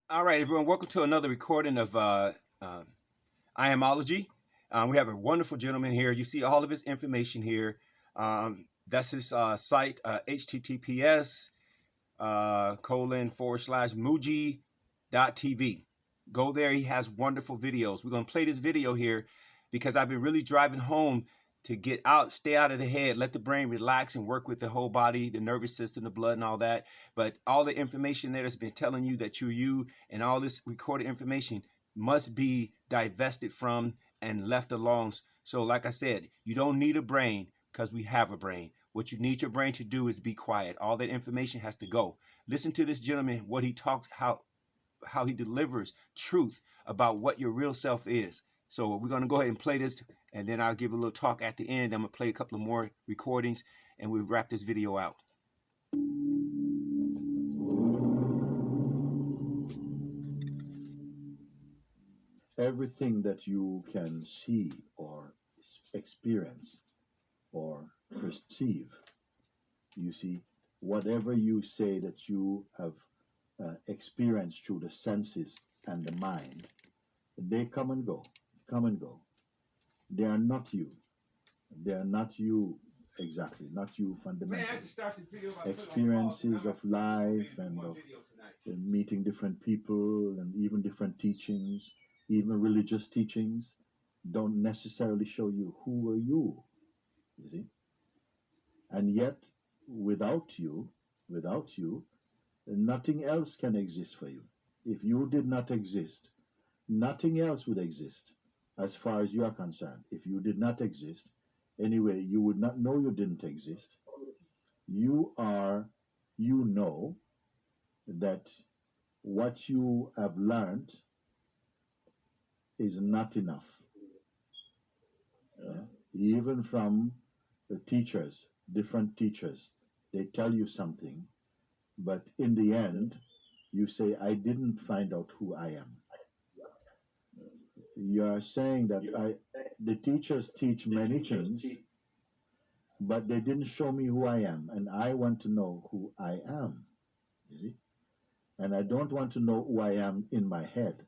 All right, everyone. Welcome to another recording of IAmology. We have a wonderful gentleman here. You see all of his information here. That's his site, https colon / muji.tv. Go there. He has wonderful videos. We're going to play this video here because I've been really driving home to get out, stay out of the head, let the brain relax and work with the whole body, the nervous system, the blood and all that. But all the information there that's been telling you that you're you and all this recorded information must be divested from and left alone. So like I said, you don't need a brain because we have a brain. What you need your brain to do is be quiet. All that information has to go. Listen to this gentleman, what he talks, how he delivers truth about what your real self is. So we're going to go ahead and play this, and then I'll give a little talk at the end. I'm going to play a couple of more recordings, and we'll wrap this video out. Everything that you can see or experience or perceive, you see, whatever you say that you have experienced through the senses and the mind, they come and go, come and go. They are not you. They are not you exactly, not you fundamentally. Experiences of life and of meeting different people and even different teachings, even religious teachings, don't necessarily show you who are you see. And yet, without you, nothing else can exist for you. If you did not exist, nothing else would exist as far as you are concerned. If you did not exist, anyway, you would not know you didn't exist. You know that what you have learned is not enough. Even from the teachers, different teachers, they tell you something, but in the end, you say, I didn't find out who I am. You are saying that the teachers teach many things, but they didn't show me who I am, and I want to know who I am. You see? And I don't want to know who I am in my head,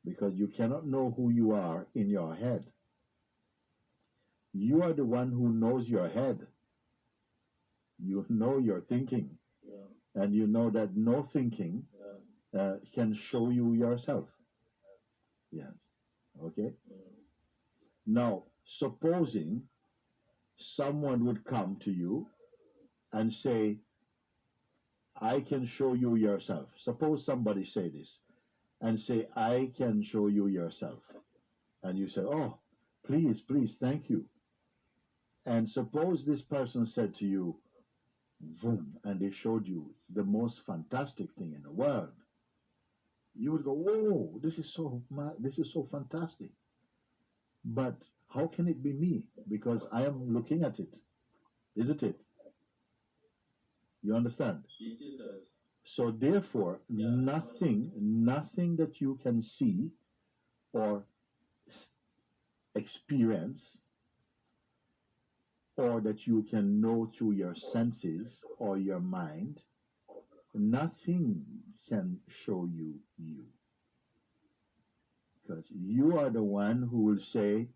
because you cannot know who you are in your head. You are the one who knows your head. You know your thinking, and you know that no thinking can show you yourself. Yes. Okay? Now, supposing someone would come to you and say, I can show you yourself. Suppose somebody say this and say, I can show you yourself. And you say, oh, please, thank you. And suppose this person said to you, boom, and they showed you the most fantastic thing in the world. You would go, whoa, this is so fantastic. But how can it be me? Because I am looking at it. Isn't it? You understand? So therefore, nothing that you can see or experience or that you can know through your senses or your mind, nothing can show you you. Because you are the one who will say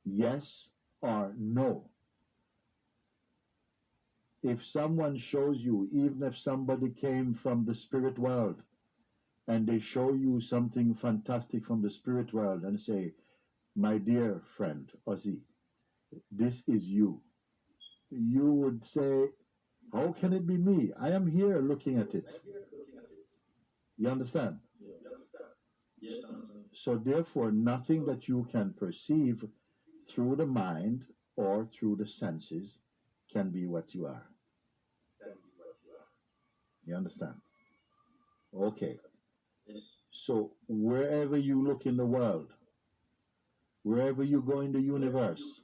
yes or no. If someone shows you, even if somebody came from the spirit world and they show you something fantastic from the spirit world and say, my dear friend, Ozzy, this is you. You would say, how can it be me? I am here looking at it. You understand? Yes. So therefore, nothing that you can perceive through the mind or through the senses can be what you are. You understand? Okay. Yes. So wherever you look in the world, wherever you go in the universe,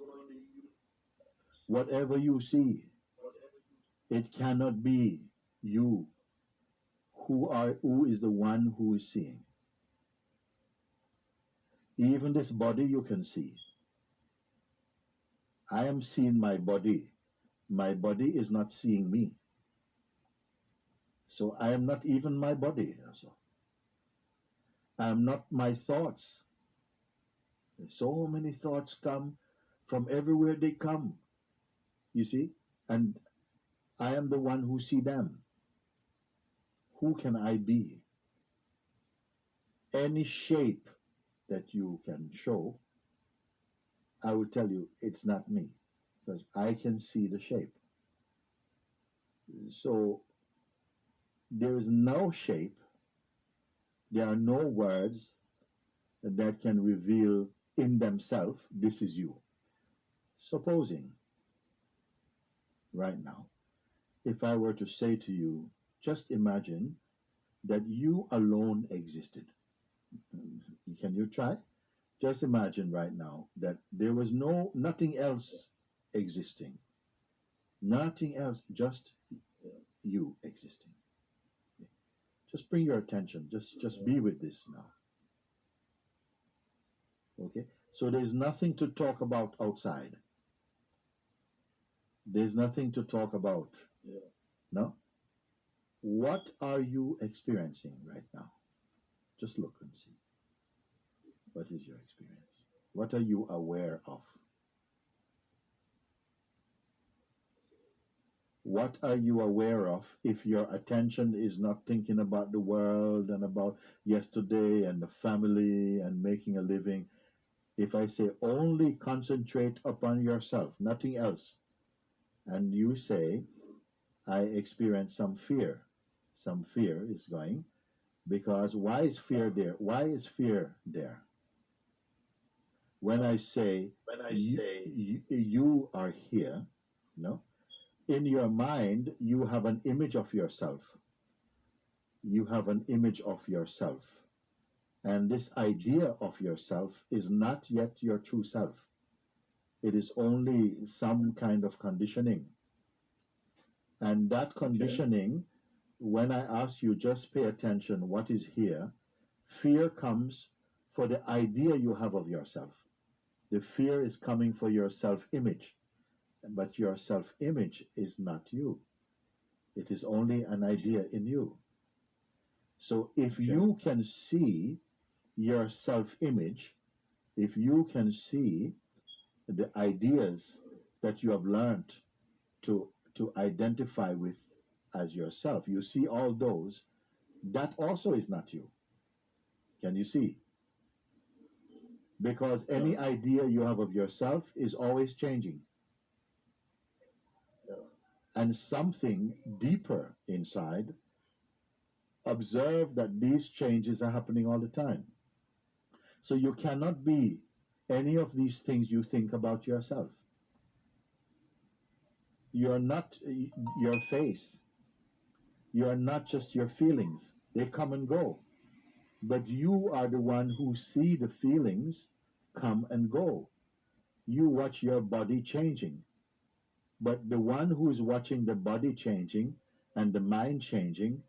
whatever you see, it cannot be you who is the one who is seeing. Even this body you can see. I am seeing my body. My body is not seeing me. So I am not even my body also. I am not my thoughts. So many thoughts come from everywhere they come, you see, and I am the one who see them. Who can I be? Any shape that you can show, I will tell you it's not me, because I can see the shape. So there is no shape, there are no words that can reveal in themselves, this is you. Supposing, right now, if I were to say to you, just imagine that you alone existed. Can you try? Just imagine right now that there was nothing else existing. Nothing else, just you existing. Just bring your attention, just be with this now. Okay? So there's nothing to talk about outside. There's nothing to talk about. No? What are you experiencing right now? Just look and see. What is your experience? What are you aware of? What are you aware of if your attention is not thinking about the world and about yesterday and the family and making a living? If I say only concentrate upon yourself, nothing else, and you say, I experience some fear. Some fear is going, because why is fear there? Why is fear there? When I say, you are here, no? In your mind, you have an image of yourself. You have an image of yourself. And this idea of yourself is not yet your true self. It is only some kind of conditioning. And that conditioning, when I ask you, just pay attention, what is here? Fear comes for the idea you have of yourself. The fear is coming for your self-image. But your self-image is not you. It is only an idea in you. So if you can see your self-image, if you can see the ideas that you have learned to identify with as yourself, you see all those, that also is not you. Can you see? Because any idea you have of yourself is always changing. And something deeper inside, observe that these changes are happening all the time. So you cannot be any of these things you think about yourself. You're not your face. You are not just your feelings. They come and go. But you are the one who see the feelings come and go. You watch your body changing. But the one who is watching the body changing and the mind changing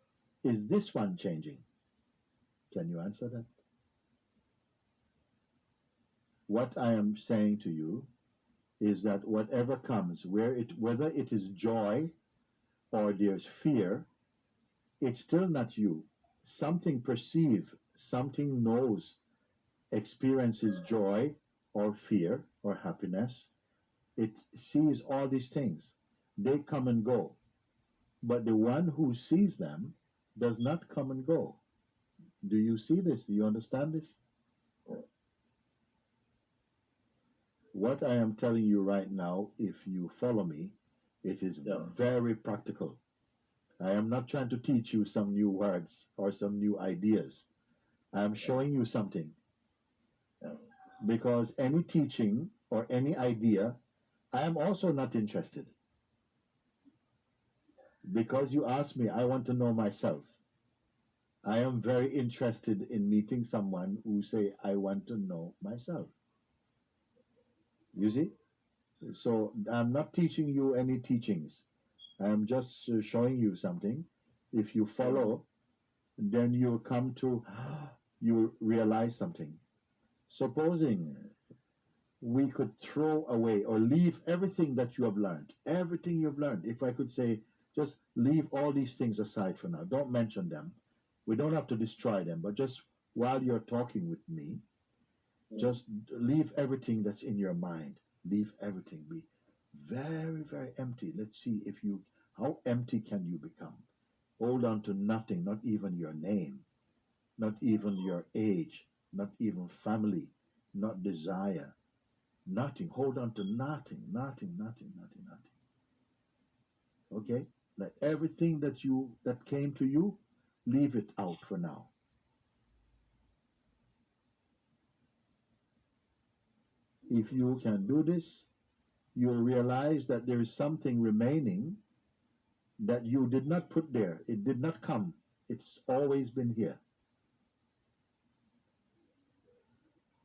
is this one changing. Can you answer that? What I am saying to you is that whatever comes, whether it is joy or there's fear, it's still not you. Something perceives, something knows, experiences joy or fear or happiness. It sees all these things. They come and go. But the one who sees them does not come and go. Do you see this? Do you understand this? What I am telling you right now, if you follow me, it is very practical. I am not trying to teach you some new words or some new ideas. I am showing you something. Because any teaching or any idea, I am also not interested. Because you asked me, I want to know myself. I am very interested in meeting someone who say, I want to know myself. You see? So I'm not teaching you any teachings. I'm just showing you something. If you follow, then you'll come to, you'll realize something. Supposing we could throw away or leave everything that you have learned, everything you've learned. If I could say, just leave all these things aside for now. Don't mention them. We don't have to destroy them, but just while you're talking with me, just leave everything that's in your mind. Leave everything. Be very, very empty. Let's see if you, how empty can you become? Hold on to nothing, not even your name, not even your age, not even family, not desire, nothing. Hold on to nothing, nothing, nothing, nothing, nothing. Okay? Let everything that came to you, leave it out for now. If you can do this, you'll realize that there is something remaining that you did not put there. It did not come. It's always been here.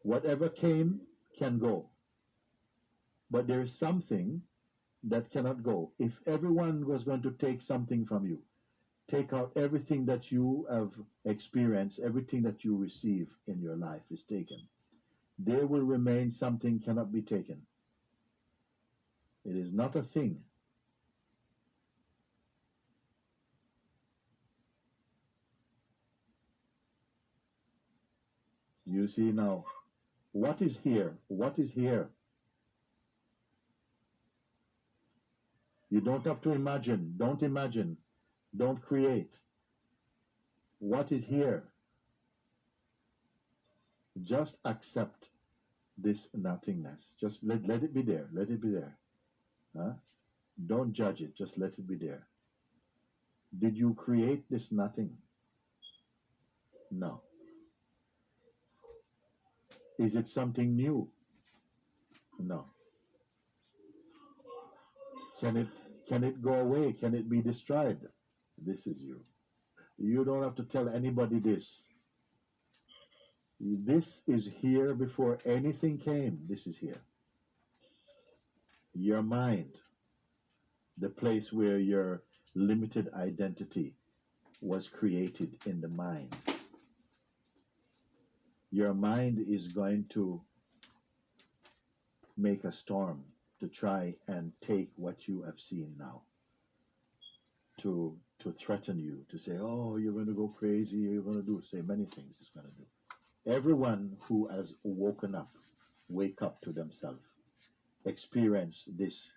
Whatever came can go. But there is something that cannot go. If everyone was going to take something from you, take out everything that you have experienced, everything that you receive in your life is taken. There will remain something cannot be taken. It is not a thing. You see now, what is here? What is here? You don't have to imagine. Don't imagine. Don't create. What is here? Just accept this nothingness. Just let it be there. Let it be there. Huh? Don't judge it. Just let it be there. Did you create this nothing? No. Is it something new? No. Can it go away? Can it be destroyed? This is you. You don't have to tell anybody this. This is here before anything came. This is here. Your mind, the place where your limited identity was created in the mind. Your mind is going to make a storm to try and take what you have seen now, to threaten you, to say, oh, you're going to go crazy, you're going to do, say many things it's going to do. Everyone who has woken up, wake up to themselves, experience this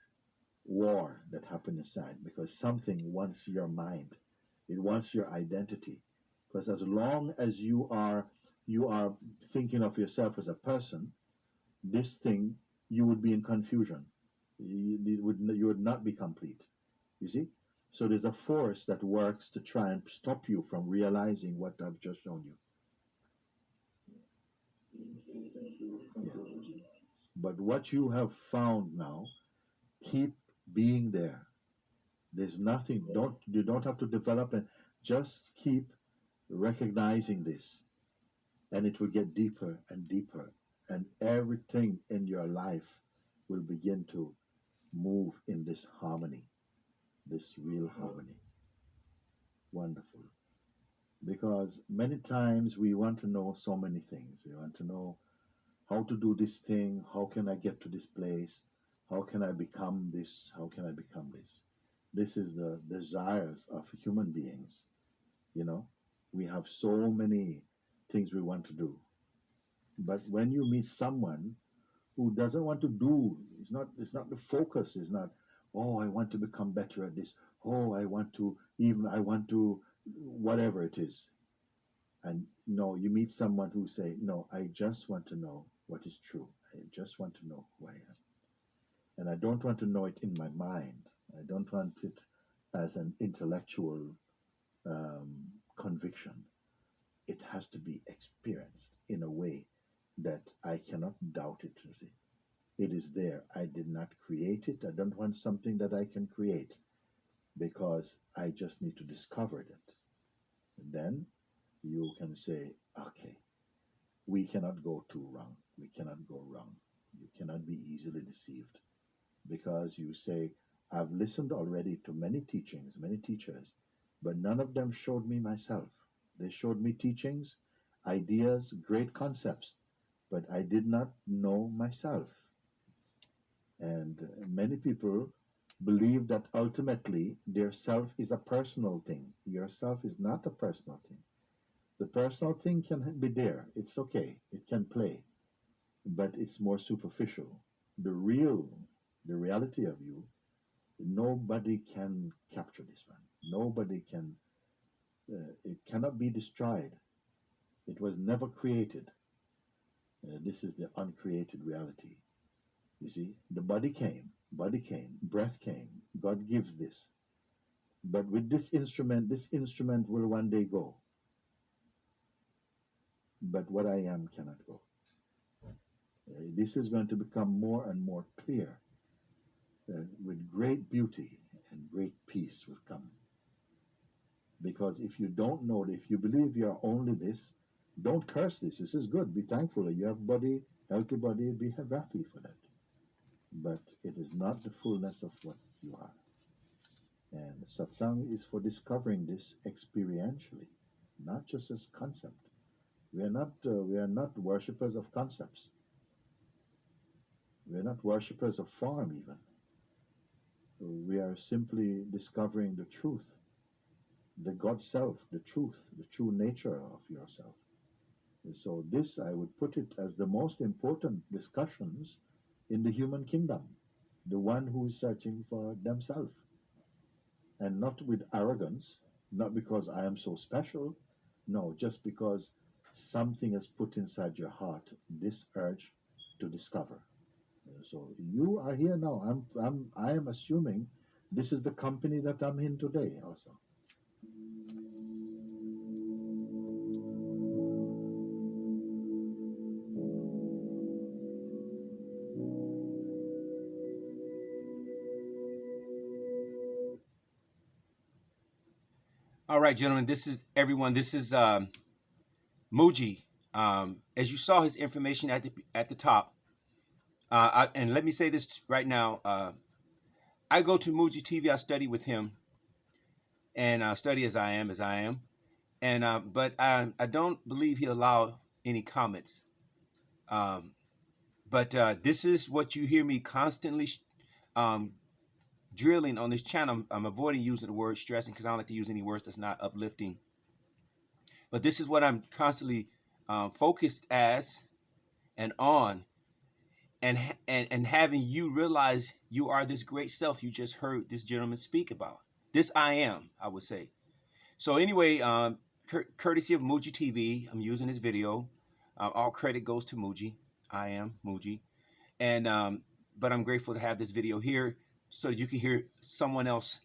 war that happened inside, because something wants your mind, it wants your identity. Because as long as you are thinking of yourself as a person, this thing, you would be in confusion. You would not be complete. You see? So there's a force that works to try and stop you from realizing what I've just shown you. Yeah. But what you have found now, keep being there. There's nothing, you don't have to develop it. Just keep recognizing this. And it will get deeper and deeper. And everything in your life will begin to move in this harmony, this real harmony. Wonderful. Because many times we want to know so many things. We want to know how to do this thing, how can I get to this place, how can I become this, how can I become this. This is the desires of human beings. You know, we have so many things we want to do. But when you meet someone who doesn't want to do, it's not the focus, is not, oh, I want to become better at this, oh, I want to, whatever it is. And no, you meet someone who say, no, I just want to know what is true. I just want to know who I am. And I don't want to know it in my mind. I don't want it as an intellectual conviction. It has to be experienced in a way that I cannot doubt it. It is there. I did not create it. I don't want something that I can create, because I just need to discover it. And then you can say, okay, we cannot go too wrong. We cannot go wrong. You cannot be easily deceived, because you say, I've listened already to many teachings, many teachers, but none of them showed me myself. They showed me teachings, ideas, great concepts, but I did not know myself. And many people believe that ultimately their self is a personal thing. Your self is not a personal thing. The personal thing can be there. It's okay. It can play, but it's more superficial. The reality of you, nobody can capture this one. Nobody can. It cannot be destroyed. It was never created. This is the uncreated reality. You see, the body came, breath came. God gives this. But with this instrument will one day go. But what I am cannot go. This is going to become more and more clear. With great beauty and great peace will come. Because if you don't know, if you believe you are only this, don't curse this. This is good. Be thankful that you have body, healthy body. Be happy for that. But it is not the fullness of what you are. And satsang is for discovering this experientially, not just as concept. We are not worshippers of concepts. We are not worshippers of form even. We are simply discovering the truth, the God self, the truth, the true nature of yourself. And so this, I would put it as the most important discussions in the human kingdom, the one who is searching for themselves. And not with arrogance, not because I am so special, no, just because something is put inside your heart, this urge to discover. So you are here now. I am assuming this is the company that I'm in today also. All right, gentlemen, this is everyone. This is Muji. As you saw his information at the top, and let me say this right now. I go to Muji TV. I study with him, and study as I am, and but I don't believe he allowed any comments. But this is what you hear me constantly drilling on this channel. I'm avoiding using the word stressing because I don't like to use any words that's not uplifting. But this is what I'm constantly focused as and on, and having you realize you are this great self you just heard this gentleman speak about. This I am, I would say. So anyway, courtesy of Muji TV, I'm using this video. All credit goes to Muji. I am Muji. And but I'm grateful to have this video here so that you can hear someone else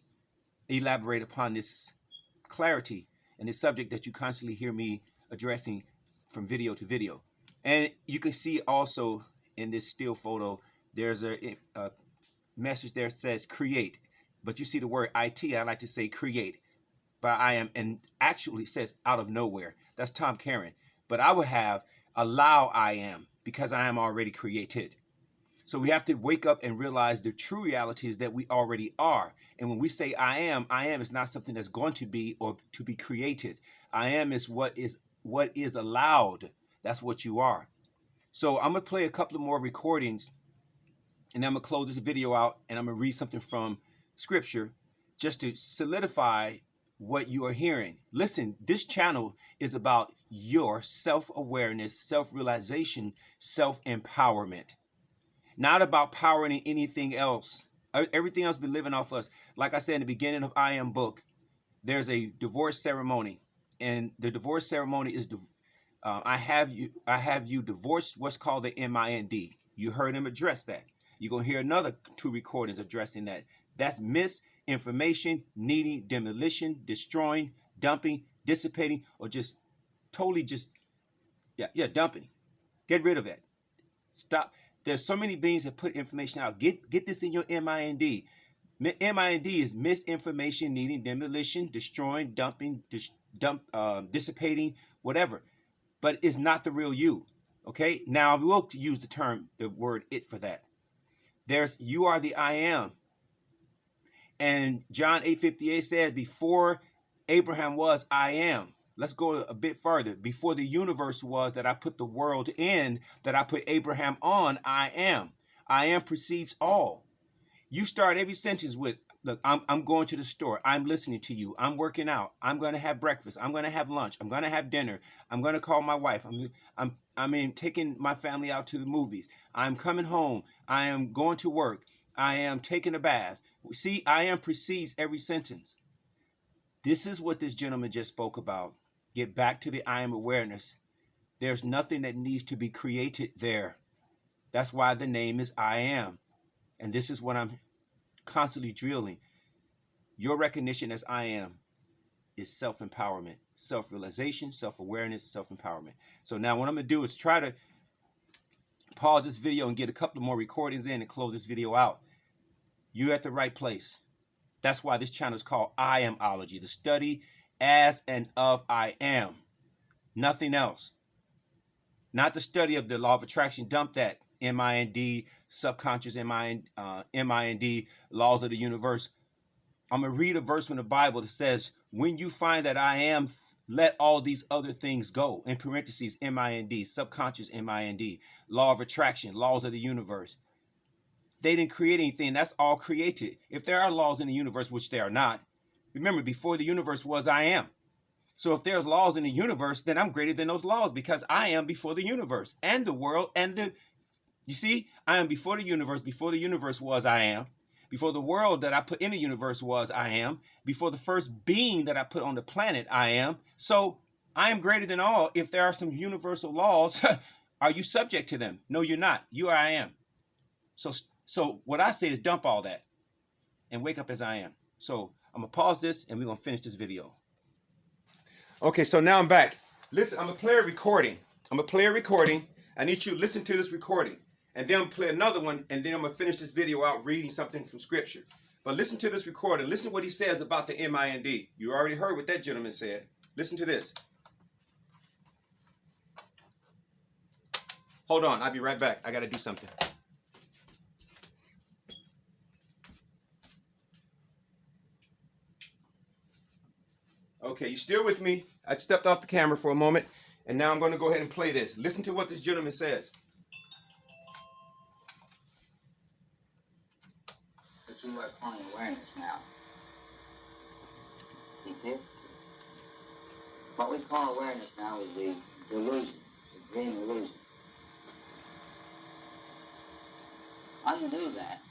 elaborate upon this clarity and this subject that you constantly hear me addressing from video to video. And you can see also in this still photo, there's a message there that says create, but you see the word IT. I like to say create by I am, and actually says out of nowhere. That's Tom Karen. But I would have allow I am, because I am already created. So we have to wake up and realize the true reality is that we already are. And when we say I am is not something that's going to be or to be created. I am is what is allowed. That's what you are. So I'm going to play a couple of more recordings, and then I'm going to close this video out, and I'm going to read something from scripture just to solidify what you are hearing. Listen, this channel is about your self-awareness, self-realization, self-empowerment. Not about powering anything else. Everything else be living off us. Like I said in the beginning of I Am book, there's a divorce ceremony, and the divorce ceremony is I have you divorce what's called the MIND. You heard him address that. You're gonna hear another 2 recordings addressing that. That's misinformation, needing, demolition, destroying, dumping, dissipating, or just totally just dumping. Get rid of that. Stop. There's so many beings that put information out. Get this in your MIND. MIND is misinformation, needing, demolition, destroying, dumping, dissipating, whatever. But it's not the real you. Okay? Now, we will use the word it for that. You are the I am. And John 8:58 said, before Abraham was, I am. Let's go a bit further. Before the universe was, that I put the world in, that I put Abraham on, I am. I am precedes all. You start every sentence with, Look, I'm going to the store. I'm listening to you. I'm working out. I'm going to have breakfast. I'm going to have lunch. I'm going to have dinner. I'm going to call my wife. I'm taking my family out to the movies. I'm coming home. I am going to work. I am taking a bath. See, I am precedes every sentence. This is what this gentleman just spoke about. Get back to the I am awareness. There's nothing that needs to be created there. That's why the name is I am. And this is what I'm constantly drilling. Your recognition as I am is self-empowerment, self-realization, self-awareness, self-empowerment. So now what I'm going to do is try to pause this video and get a couple more recordings in and close this video out. You're at the right place. That's why this channel is called IAmology, the study as and of I am. Nothing else. Not the study of the law of attraction. Dump that. M-I-N-D, subconscious M-I-N-D, laws of the universe. I'm going to read a verse from the Bible that says, when you find that I am, let all these other things go. In parentheses, M-I-N-D, subconscious M-I-N-D, law of attraction, laws of the universe. They didn't create anything. That's all created. If there are laws in the universe, which there are not, remember, before the universe was I am. So if there's laws in the universe, then I'm greater than those laws because I am before the universe and the world and the... You see, I am before the universe. Before the universe was I am. Before the world that I put in the universe was I am. Before the first being that I put on the planet, I am. So I am greater than all. If there are some universal laws, are you subject to them? No, you're not. You are I am. So what I say is dump all that and wake up as I am. So I'm going to pause this and we're going to finish this video. Okay, so now I'm back. Listen, I'm going to play a recording. I need you to listen to this recording. And then I'm going to play another one, and then I'm going to finish this video out reading something from Scripture. But listen to this recording. Listen to what he says about the M-I-N-D. You already heard what that gentleman said. Listen to this. Hold on. I'll be right back. I got to do something. Okay, you still with me? I stepped off the camera for a moment, and now I'm going to go ahead and play this. Listen to what this gentleman says. But you are calling awareness now. You see? What we call awareness now is the delusion, the dream illusion. Undo that,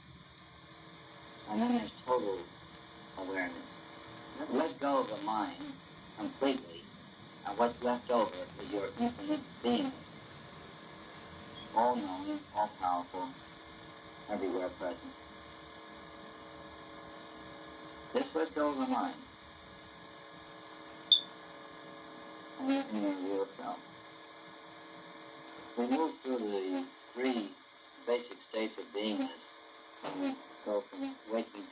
and then there's total awareness. Let go of the mind completely, and what's left over is your infinite being. All-knowing, all-powerful, everywhere present. Just let go of the mind. And you're in your real self. We move through the three basic states of beingness. And we go from waking.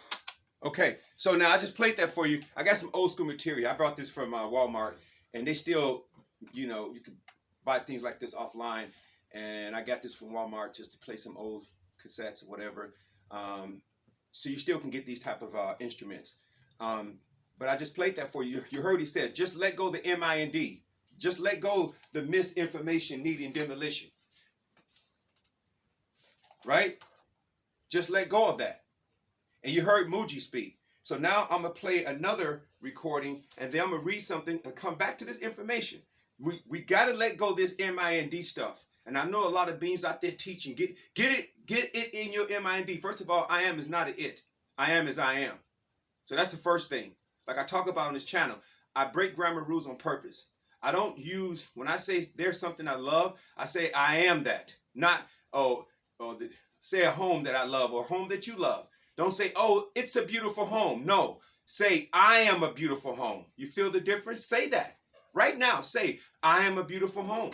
Okay, so now I just played that for you. I got some old school material. I brought this from Walmart, and they still, you know, you can buy things like this offline. And I got this from Walmart just to play some old cassettes or whatever. So you still can get these type of instruments. But I just played that for you. You heard he said, just let go the M-I-N-D. Just let go the misinformation needing demolition. Right? Just let go of that. And you heard Muji speak. So now I'm going to play another recording, and then I'm going to read something and come back to this information. We got to let go this M-I-N-D stuff. And I know a lot of beings out there teaching. Get it in your M-I-N-D. First of all, I am is not an it. I am is I am. So that's the first thing. Like I talk about on this channel, I break grammar rules on purpose. I don't use, when I say there's something I love, I say I am that. Not, say a home that I love or a home that you love. Don't say, oh, it's a beautiful home. No, say I am a beautiful home. You feel the difference? Say that. Right now, say I am a beautiful home.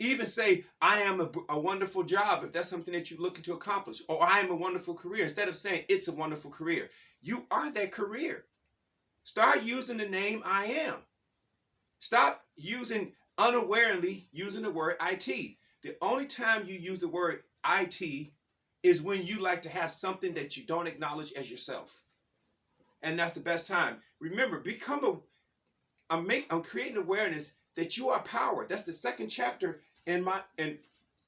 Even say I am a wonderful job if that's something that you're looking to accomplish. Or I am a wonderful career. Instead of saying it's a wonderful career. You are that career. Start using the name I am. Stop using unawarely using the word IT. The only time you use the word IT is when you like to have something that you don't acknowledge as yourself. And that's the best time. Remember, I'm creating awareness that you are power. That's the second chapter in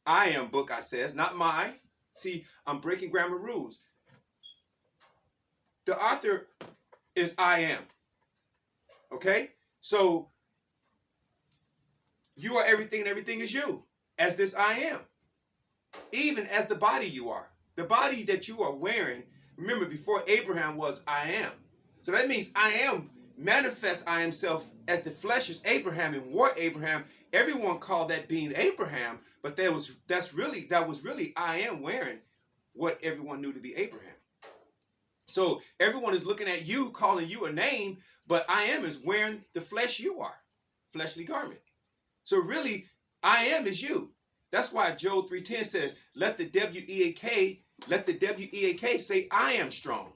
I Am book, I says, not my. See, I'm breaking grammar rules. The author is I am. Okay? So you are everything and everything is you, as this I am. Even as the body you are. The body that you are wearing, remember before Abraham was I am. So that means I am manifest I am self as the flesh is Abraham and war Abraham. Everyone called that being Abraham, but that was really I am wearing what everyone knew to be Abraham. So everyone is looking at you, calling you a name, but I am is wearing the flesh you are, fleshly garment. So really, I am is you. That's why Job 3:10 says, let the W-E-A-K say, I am strong.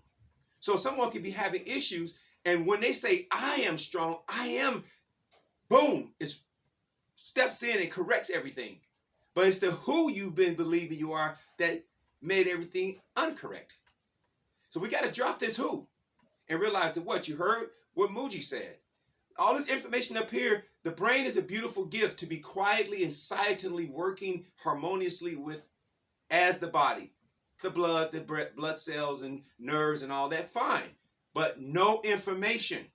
So someone could be having issues, and when they say, I am strong, I am, boom, it steps in and corrects everything. But it's the who you've been believing you are that made everything incorrect. So we got to drop this who and realize that what you heard, what Muji said. All this information up here, the brain is a beautiful gift to be quietly and silently working harmoniously with as the body. The blood, the blood cells and nerves and all that, fine. But no information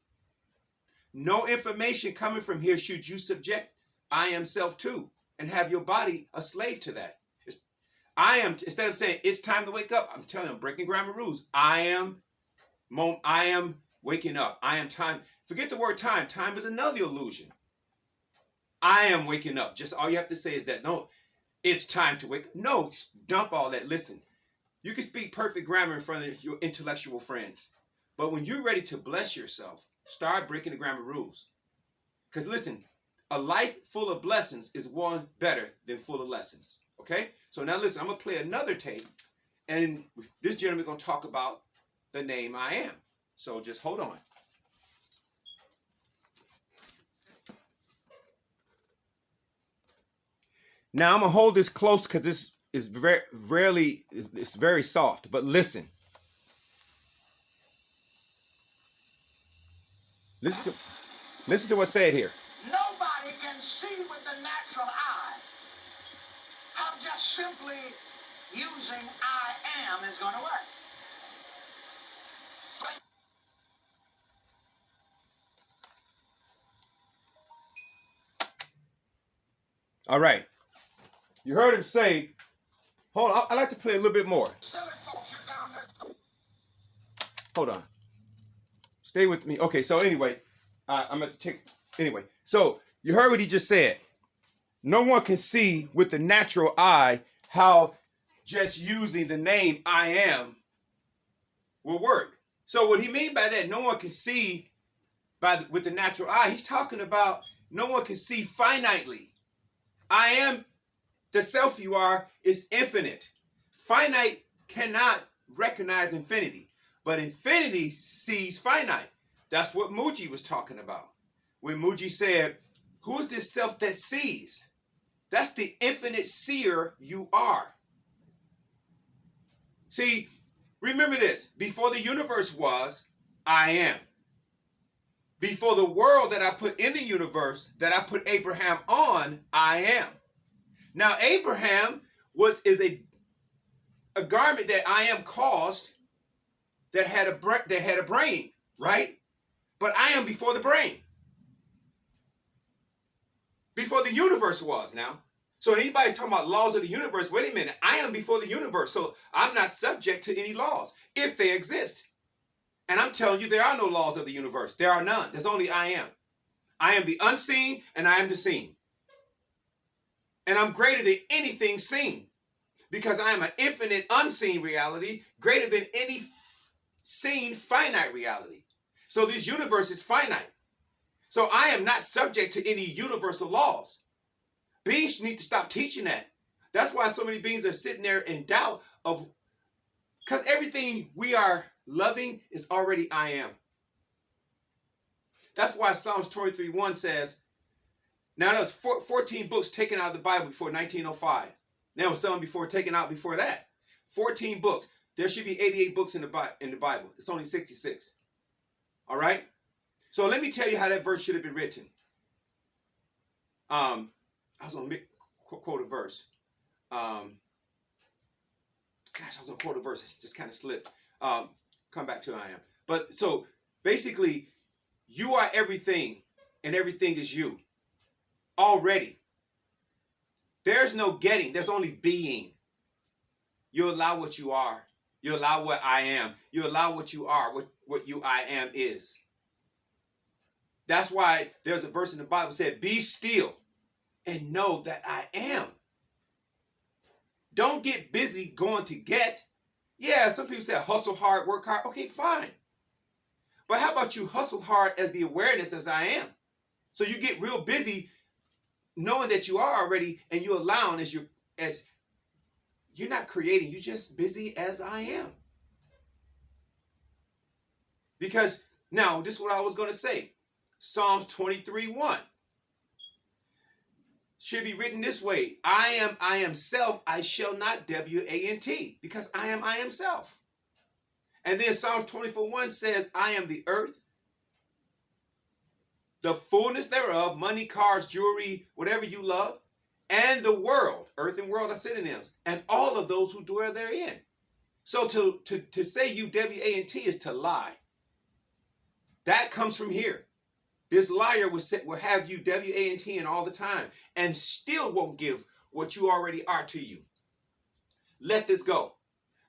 coming from here should you subject I am self to and have your body a slave to that. Instead of saying it's time to wake up, I'm telling you, I'm breaking grammar rules. I am waking up. I am time. Forget the word time. Time is another illusion. I am waking up. Just all you have to say is that, no, it's time to wake up. No, dump all that. Listen, you can speak perfect grammar in front of your intellectual friends. But when you're ready to bless yourself, start breaking the grammar rules. Because listen, a life full of blessings is one better than full of lessons. Okay? So now listen, I'm going to play another tape. And this gentleman is going to talk about the name I am. So just hold on. Now I'm going to hold this close because this is it's very soft. But listen. Listen to what's said here. Nobody can see with the natural eye how just simply using I am is going to work. All right. You heard him say, hold on, I'd like to play a little bit more. Hold on. Stay with me. Okay, so anyway, I'm going to take, anyway. So you heard what he just said. No one can see with the natural eye how just using the name I am will work. So what he mean by that, no one can see with the natural eye, he's talking about no one can see finitely. I am, the self you are, is infinite. Finite cannot recognize infinity, but infinity sees finite. That's what Muji was talking about. When Muji said, who is this self that sees? That's the infinite seer you are. See, remember this. Before the universe was, I am. Before the world that I put in the universe, that I put Abraham on, I am. Now, Abraham is a garment that I am caused that had a brain, right? But I am before the brain. Before the universe was now. So anybody talking about laws of the universe, wait a minute, I am before the universe. So I'm not subject to any laws if they exist. And I'm telling you, there are no laws of the universe. There are none. There's only I am. I am the unseen and I am the seen. And I'm greater than anything seen because I am an infinite unseen reality greater than any seen finite reality. So this universe is finite. So I am not subject to any universal laws. Beings need to stop teaching that. That's why so many beings are sitting there in doubt of, because everything we are loving is already I am. That's why Psalms 23:1 says, now there was 14 books taken out of the Bible before 1905. Now some taken out before that. 14 books. There should be 88 books in the Bible. It's only 66. All right? So let me tell you how that verse should have been written. I was going to quote a verse. I was going to quote a verse. It just kind of slipped. come back to I am. But so basically, you are everything, and everything is you already. There's no getting. There's only being. You allow what you are. You allow what I am. You allow what you are, what you I am is. That's why there's a verse in the Bible that said, be still and know that I am. Don't get busy going to get. Yeah, some people say hustle hard, work hard. Okay, fine. But how about you hustle hard as the awareness as I am? So you get real busy knowing that you are already, and you allow as you're not creating, you're just busy as I am. Because now, this is what I was going to say. Psalms 23:1 should be written this way. I am self, I shall not want. Because I am self. And then Psalms 24:1 says, I am the earth, the fullness thereof, money, cars, jewelry, whatever you love, and the world. Earth and world are synonyms. And all of those who dwell therein. So to say you want is to lie. That comes from here. This liar will have you want all the time and still won't give what you already are to you. Let this go.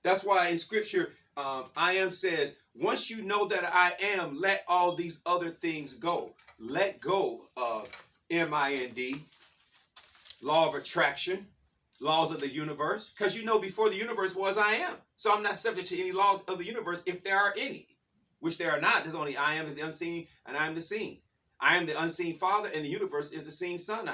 That's why in scripture, I am says, once you know that I am, let all these other things go. Let go of MIND, law of attraction, laws of the universe, because you know before the universe was I am. So I'm not subject to any laws of the universe if there are any, which there are not. There's only I am is the unseen and I am the seen. I am the unseen Father, and the universe is the seen Son.